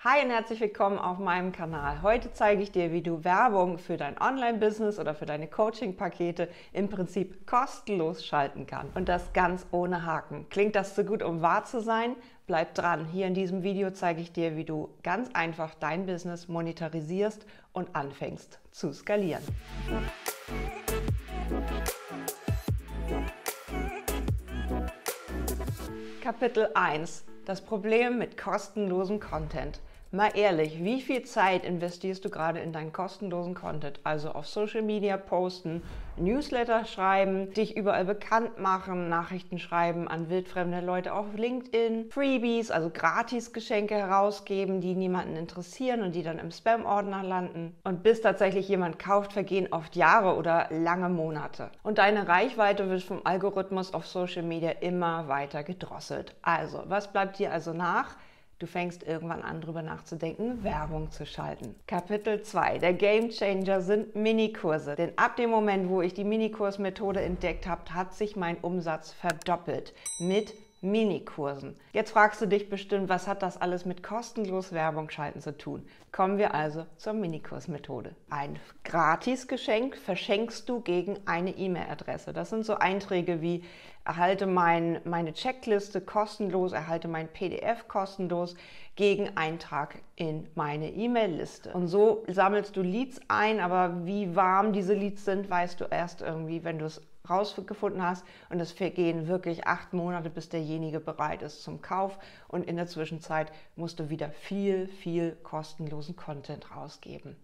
Hi und herzlich willkommen auf meinem Kanal. Heute zeige ich dir, wie du Werbung für dein Online-Business oder für deine Coaching-Pakete im Prinzip kostenlos schalten kannst. Und das ganz ohne Haken. Klingt das zu gut, um wahr zu sein? Bleib dran. Hier in diesem Video zeige ich dir, wie du ganz einfach dein Business monetarisierst und anfängst zu skalieren. Kapitel 1: Das Problem mit kostenlosem Content. Mal ehrlich, wie viel Zeit investierst du gerade in deinen kostenlosen Content? Also auf Social Media posten, Newsletter schreiben, dich überall bekannt machen, Nachrichten schreiben an wildfremde Leute auf LinkedIn, Freebies, also Gratisgeschenke herausgeben, die niemanden interessieren und die dann im Spam-Ordner landen. Und bis tatsächlich jemand kauft, vergehen oft Jahre oder lange Monate. Und deine Reichweite wird vom Algorithmus auf Social Media immer weiter gedrosselt. Also, was bleibt dir also nach? Du fängst irgendwann an, darüber nachzudenken, Werbung zu schalten. Kapitel 2: Der Gamechanger sind Minikurse. Denn ab dem Moment, wo ich die Minikursmethode entdeckt habe, hat sich mein Umsatz verdoppelt mit Minikursen. Jetzt fragst du dich bestimmt, was hat das alles mit kostenlos Werbung schalten zu tun? Kommen wir also zur Minikursmethode. Ein Gratisgeschenk verschenkst du gegen eine E-Mail-Adresse. Das sind so Einträge wie: erhalte meine Checkliste kostenlos, erhalte mein PDF kostenlos gegen Eintrag in meine E-Mail-Liste. Und so sammelst du Leads ein, aber wie warm diese Leads sind, weißt du erst irgendwie, wenn du es rausgefunden hast, und es vergehen wirklich 8 Monate, bis derjenige bereit ist zum Kauf, und in der Zwischenzeit musst du wieder viel kostenlosen Content rausgeben.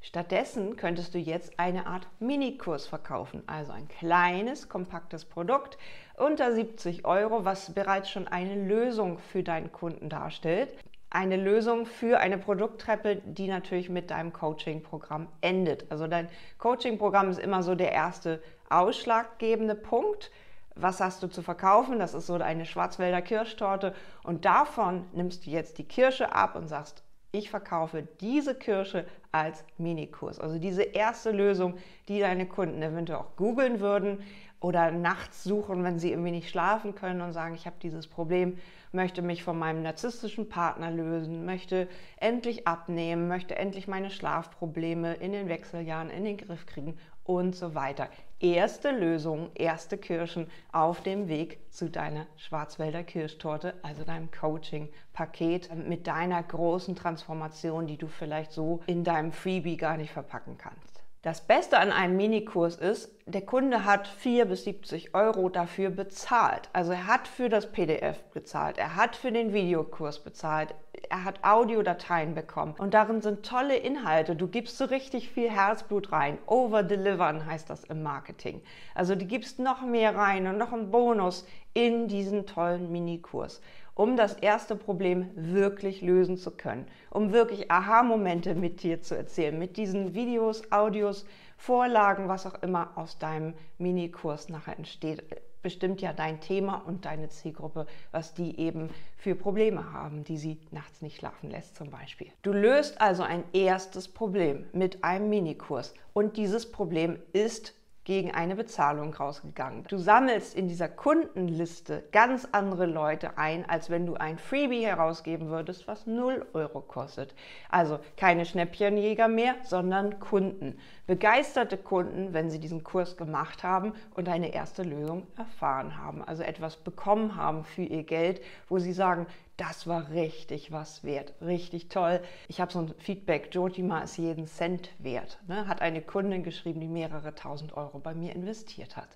Stattdessen könntest du jetzt eine Art Minikurs verkaufen, also ein kleines, kompaktes Produkt unter 70 €, was bereits schon eine Lösung für deinen Kunden darstellt. Eine Lösung für eine Produkttreppe, die natürlich mit deinem Coaching-Programm endet. Also dein Coaching-Programm ist immer so der erste ausschlaggebende Punkt. Was hast du zu verkaufen? Das ist so eine Schwarzwälder Kirschtorte, und davon nimmst du jetzt die Kirsche ab und sagst: Ich verkaufe diese Kirsche als Minikurs. Also diese erste Lösung, die deine Kunden eventuell auch googeln würden oder nachts suchen, wenn sie irgendwie nicht schlafen können und sagen: Ich habe dieses Problem, möchte mich von meinem narzisstischen Partner lösen, möchte endlich abnehmen, möchte endlich meine Schlafprobleme in den Wechseljahren in den Griff kriegen und so weiter. Erste Lösung, erste Kirschen auf dem Weg zu deiner Schwarzwälder Kirschtorte, also deinem Coaching-Paket mit deiner großen Transformation, die du vielleicht so in deinem Freebie gar nicht verpacken kannst. Das Beste an einem Minikurs ist, der Kunde hat 4 bis 70 € dafür bezahlt. Also er hat für das PDF bezahlt, er hat für den Videokurs bezahlt, er hat Audiodateien bekommen, und darin sind tolle Inhalte. Du gibst so richtig viel Herzblut rein. Over-delivern heißt das im Marketing. Also du gibst noch mehr rein und noch einen Bonus in diesen tollen Minikurs, um das erste Problem wirklich lösen zu können, um wirklich Aha-Momente mit dir zu erzählen, mit diesen Videos, Audios, Vorlagen, was auch immer aus deinem Minikurs nachher entsteht. Bestimmt ja dein Thema und deine Zielgruppe, was die eben für Probleme haben, die sie nachts nicht schlafen lässt zum Beispiel. Du löst also ein erstes Problem mit einem Minikurs, und dieses Problem ist gegen eine Bezahlung rausgegangen. Du sammelst in dieser Kundenliste ganz andere Leute ein, als wenn du ein Freebie herausgeben würdest, was 0 € kostet. Also keine Schnäppchenjäger mehr, sondern Kunden. Begeisterte Kunden, wenn sie diesen Kurs gemacht haben und eine erste Lösung erfahren haben. Also etwas bekommen haben für ihr Geld, wo sie sagen: Das war richtig was wert, richtig toll. Ich habe so ein Feedback: Jyotima ist jeden Cent wert. Hat eine Kundin geschrieben, die mehrere 1000 € bei mir investiert hat.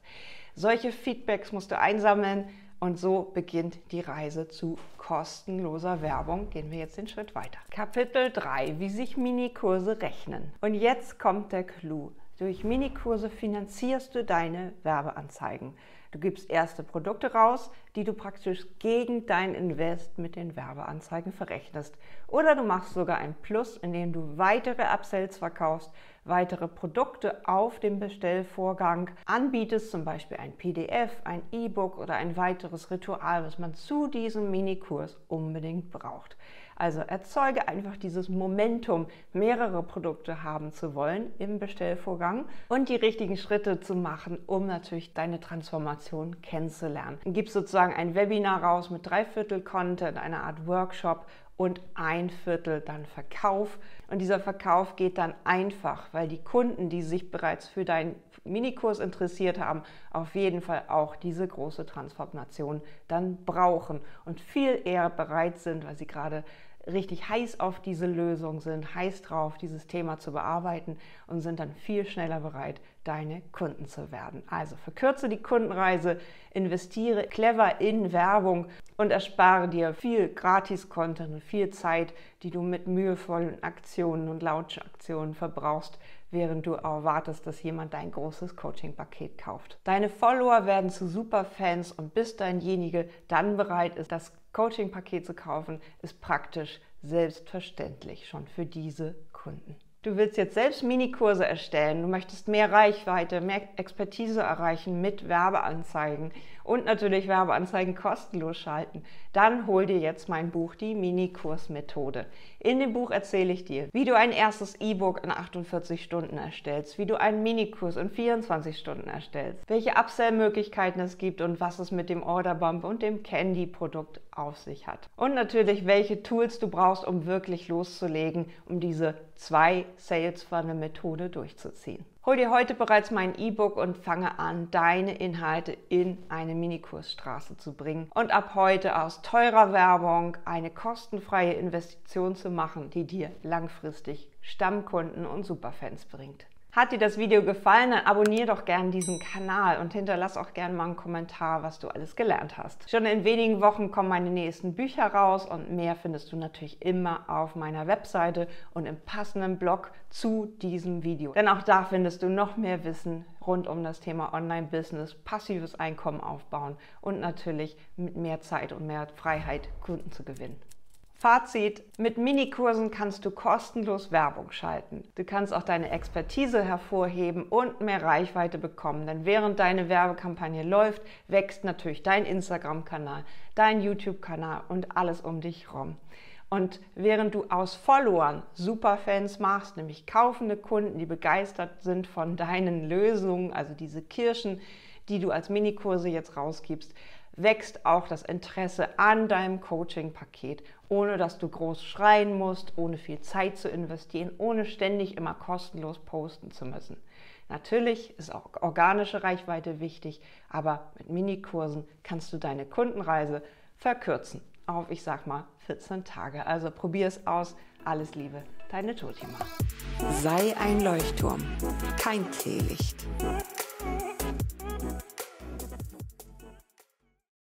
Solche Feedbacks musst du einsammeln, und so beginnt die Reise zu kostenloser Werbung. Gehen wir jetzt den Schritt weiter. Kapitel 3: Wie sich Minikurse rechnen. Und jetzt kommt der Clou. Durch Minikurse finanzierst du deine Werbeanzeigen. Du gibst erste Produkte raus, die du praktisch gegen dein Invest mit den Werbeanzeigen verrechnest. Oder du machst sogar ein Plus, indem du weitere Upsells verkaufst, weitere Produkte auf dem Bestellvorgang anbietest, zum Beispiel ein PDF, ein E-Book oder ein weiteres Ritual, was man zu diesem Minikurs unbedingt braucht. Also erzeuge einfach dieses Momentum, mehrere Produkte haben zu wollen im Bestellvorgang und die richtigen Schritte zu machen, um natürlich deine Transformation kennenzulernen. Gib sozusagen ein Webinar raus mit 3/4 Content, einer Art Workshop, und ein Viertel dann Verkauf. Und dieser Verkauf geht dann einfach, weil die Kunden, die sich bereits für deinen Minikurs interessiert haben, auf jeden Fall auch diese große Transformation dann brauchen und viel eher bereit sind, weil sie gerade richtig heiß auf diese Lösung sind, heiß drauf, dieses Thema zu bearbeiten und sind dann viel schneller bereit, deine Kunden zu werden. Also verkürze die Kundenreise, investiere clever in Werbung und erspare dir viel Gratis-Content und viel Zeit, die du mit mühevollen Aktionen und Launch-Aktionen verbrauchst, während du erwartest, dass jemand dein großes Coaching-Paket kauft. Deine Follower werden zu Superfans und bis deinjenige dann bereit ist, das Coaching-Paket zu kaufen, ist praktisch selbstverständlich schon für diese Kunden. Du willst jetzt selbst Minikurse erstellen, du möchtest mehr Reichweite, mehr Expertise erreichen mit Werbeanzeigen und natürlich Werbeanzeigen kostenlos schalten, dann hol dir jetzt mein Buch, die Minikurs-Methode. In dem Buch erzähle ich dir, wie du ein erstes E-Book in 48 Stunden erstellst, wie du einen Minikurs in 24 Stunden erstellst, welche Upsell-Möglichkeiten es gibt und was es mit dem Orderbump und dem Candy-Produkt auf sich hat. Und natürlich, welche Tools du brauchst, um wirklich loszulegen, um diese 2-Sales-Funnel-Methode durchzuziehen. Hol dir heute bereits mein E-Book und fange an, deine Inhalte in eine Minikursstraße zu bringen und ab heute aus teurer Werbung eine kostenfreie Investition zu machen, die dir langfristig Stammkunden und Superfans bringt. Hat dir das Video gefallen, dann abonniere doch gerne diesen Kanal und hinterlass auch gerne mal einen Kommentar, was du alles gelernt hast. Schon in wenigen Wochen kommen meine nächsten Bücher raus und mehr findest du natürlich immer auf meiner Webseite und im passenden Blog zu diesem Video. Denn auch da findest du noch mehr Wissen rund um das Thema Online-Business, passives Einkommen aufbauen und natürlich mit mehr Zeit und mehr Freiheit Kunden zu gewinnen. Fazit: Mit Minikursen kannst du kostenlos Werbung schalten. Du kannst auch deine Expertise hervorheben und mehr Reichweite bekommen, denn während deine Werbekampagne läuft, wächst natürlich dein Instagram-Kanal, dein YouTube-Kanal und alles um dich herum. Und während du aus Followern Superfans machst, nämlich kaufende Kunden, die begeistert sind von deinen Lösungen, also diese Kirschen, die du als Minikurse jetzt rausgibst, wächst auch das Interesse an deinem Coaching-Paket, ohne dass du groß schreien musst, ohne viel Zeit zu investieren, ohne ständig immer kostenlos posten zu müssen. Natürlich ist auch organische Reichweite wichtig, aber mit Minikursen kannst du deine Kundenreise verkürzen auf, ich sag mal, 14 Tage. Also probier es aus. Alles Liebe, deine Totima. Sei ein Leuchtturm, kein Teelicht.